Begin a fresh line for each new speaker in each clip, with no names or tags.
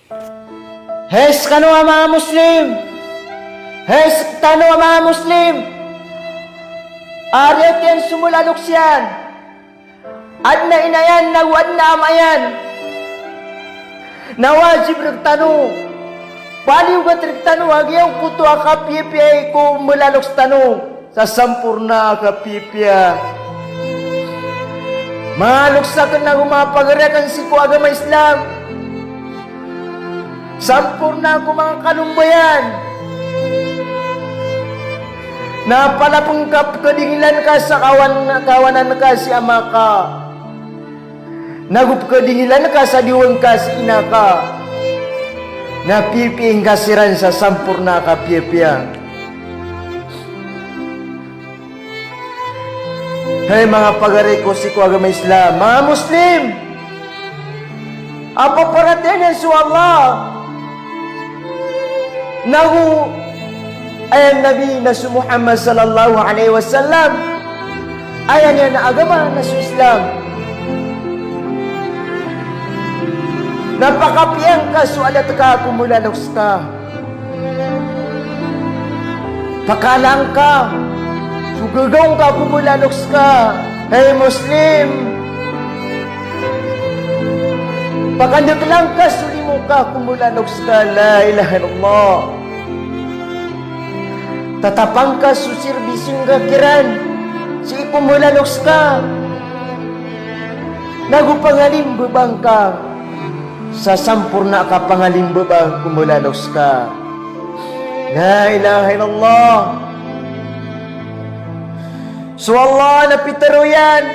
Hes kanu mga Muslim, hes tanu mga Muslim, ariat yan sumulalok siyan, adna inayan, nagwad na amayan, nawajib nagtanu, paliw ka trigtanu, agyaw kuto akapipiyay ko mulalok sa tanu, sa sampurna akapipya. Maluksakan na humapagarakan si ko agama Islam. Sampurna ko mga kalumbayan. Napalapungkap kadingilan ka sa kawanan ka si ama ka. Nagup kadingilan ka sa diwan ka si ina ka. Napipiing kasiran sa sampurna ka piya-piya. Hey mga pagari ko si ko agama Islam, mga Muslim, apa perhatian su Allah? Nahu ayan Nabi Nasu Muhammad sallallahu alaihi wasallam, ayan yan na agama Nasu Islam. Napakapiyang ka su alat ka kumulanoks ka. Pakalang ka. Sugagong ka kumulanoks ka. Hey Muslim, pakandot lang ka, suli mo ka kumulanoks ka. La ilaha illallah. Tatapang ka susirbising kakiran, si kumulanoks ka. Nagupangalimbabang ka, sa sampurna ka pangalimbabang kumulanoks ka. La ilaha illallah. So Allah na pitaruyan,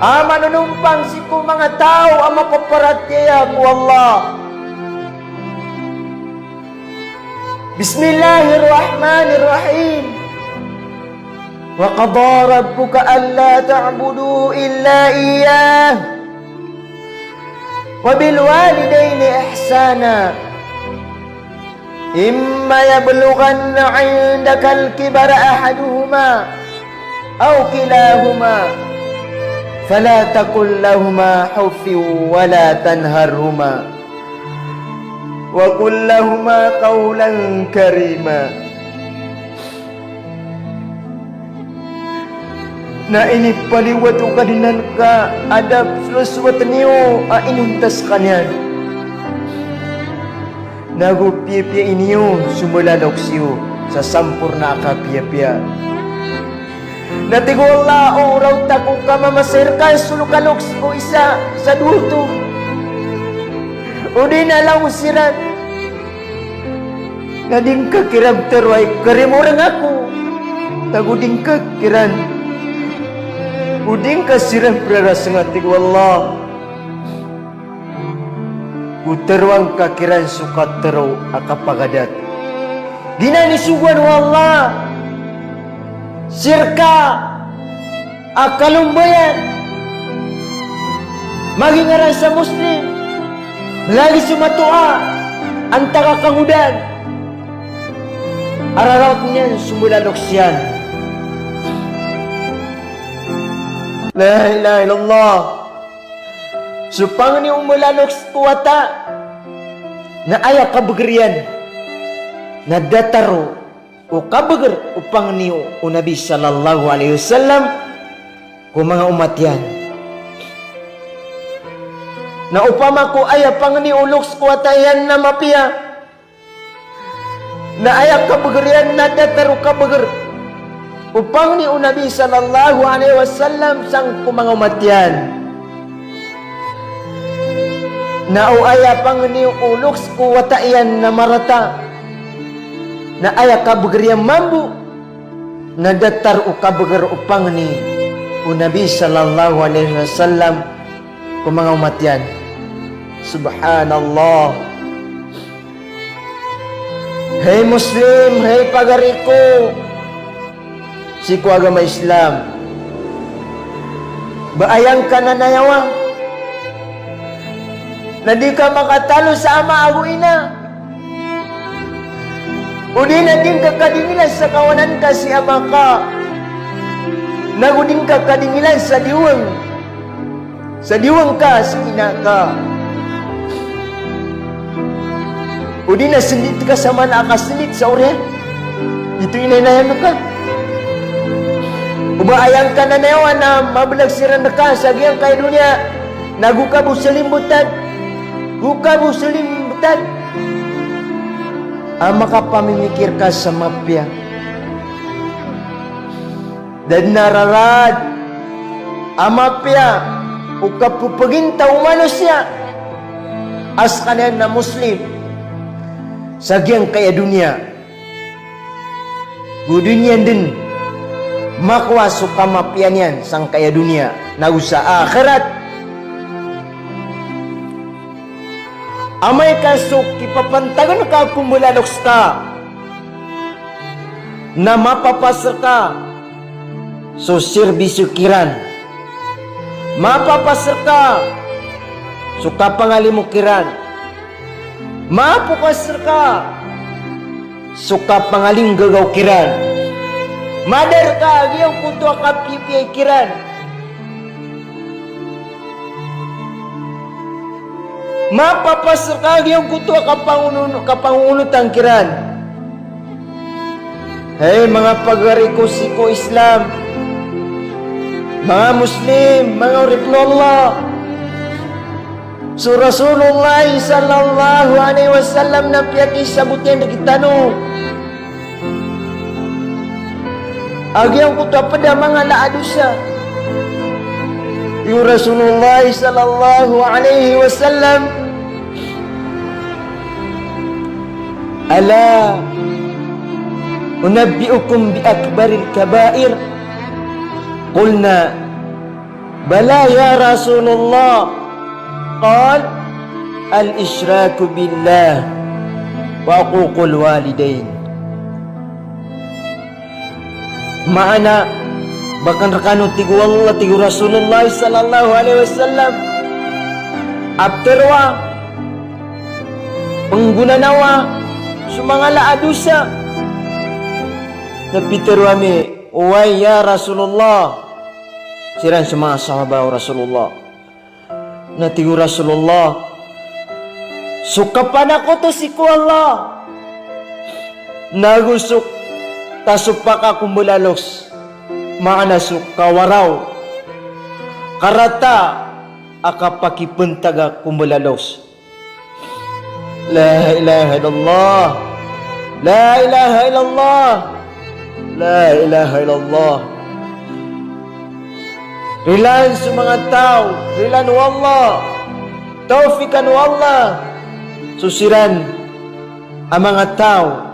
manunumpang si ko mga tao ang mapaparatya ko Allah. Bismillahirrahmanirrahim. Wa qada rabbuka alla ta'budu illa iyyah wa bil walidayni ihsana. إما يبلغن عندك الكبر أحدهما أو كلاهما فلا تقل لهما أف ولا تنهرهما وقل لهما قولا كريما. Na ini paliwatu kadinan ka adab sesuatu niyo inuntas kanyan. Nagupiya-piya iniyo, sumulalok siyo sa sampurna ka piya-piya. Natigo Allah, oraw tako ka mamasir ka, sulukalok ko isa sa duto. O di na lang usiran. Nading kakirab teruay, karimurang ako. Taguding kakiran. Uding kasiran praras nga tigo Allah. Uterwang kakiran sukat tero akapagadat. Dinanisugan wallah. Sirka akalumbayan. Magingaran sa Muslim. Lagi sumatua antara kangudan. Ararat niyan sumulalok siyan. La ilaha illallah. Supang ni umulalok kuwata na ayak kabagrian na dataro o kabagar upang ni o Nabi sallallahu alaihi wasallam kung mga umat yan. Na upama ko ayak pang ni uloks kuwata yan na mapiya na ayak kabagrian na dataro kabagar upang ni o Nabi sallallahu alaihi wasallam sang kung mga umat yan. Na aya pang ni uloks ko wataian na marata na aya kabagriyan mambu na datar o kabagar upang ni o Nabi sallallahu alaihi wasallam kung mga umat yan. Subhanallah. Hey Muslim, hey pagariko, si ko agama Islam, baayang ka na nayawa na di ka makatalo sa ama ago ina. O di na din kakadingilan sa kawanan ka si ama ka. Naguding kakadingilan sa diwang. sa diwang ka, sa ina ka. O di na sendit ka sa mana akasenit sa ore. Ito inaynayan ka. Ubaayang ka na nayawan na mabalag siran ka sa giyang kay dunia. Nagukabu sa limbutan. Gukabu sa limbutan. Makapamimikir ka sa mapya. Dan nararad. Mapya. O kapupaginta umanosya. As kanan na Muslim. Sa giyang kaya dunia. Dunia din. Makwa sukamapyan yan sang kaya dunia. Na sa akhirat. Amay kasuk ipapantagan ka kumulaloks ka. Na mapapasar ka. So serbisyo kiran. Mapapasar ka. So kapangalim mo kiran. Mapukasar ka. Suka pangaling gagaw kiran. Madar ka. Giyang kuto ka pipiyay kiran. Mapapasar ka. Giyang kuto ka pangunutang kiran. Hey mga pagwariko-siko Islam. Mga Muslim. Mga uripno Allah. So Rasulullah sallallahu alaihi wasallam na piyaki sabutin na kitano. Agyang kuto pada mga laadusa. Yung Rasulullah sallallahu alaihi wasallam. Ala unabbiukum bi akbaril kabair. Qulna bala ya Rasulullah. قال الإشراك بالله وعقوق الوالدين. Maana bahkan rekanu tigu Allah tigu Rasulullah sallallahu alaihi wasallam afterwa pengguna nawa sumangala adusa tapi terwame wai ya Rasulullah siran semua sahabat Rasulullah natigo Rasulullah sukapan ako to si ku Allah nagusuk tasupaka kumbulalos maana sukawaraw karata akapakipentaga kumbulalos la ilaha illallah la ilaha illallah la ilaha illallah. Rilan sa mga tao, rilan wallah, taufikan wallah, susiran ang mga tao,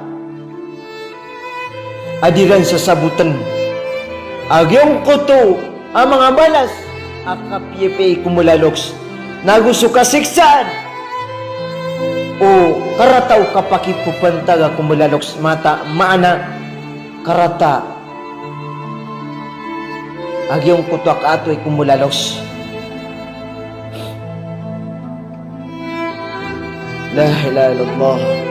adiran sa sabutan, agyong kuto, ang mga balas, akapiyepay kumulaloks, naguso kasiksaan, o karataw kapakipupantaga kumulaloks, mata, maana, karata, agyong kutok ato'y kumulalos. La ilaha illallah.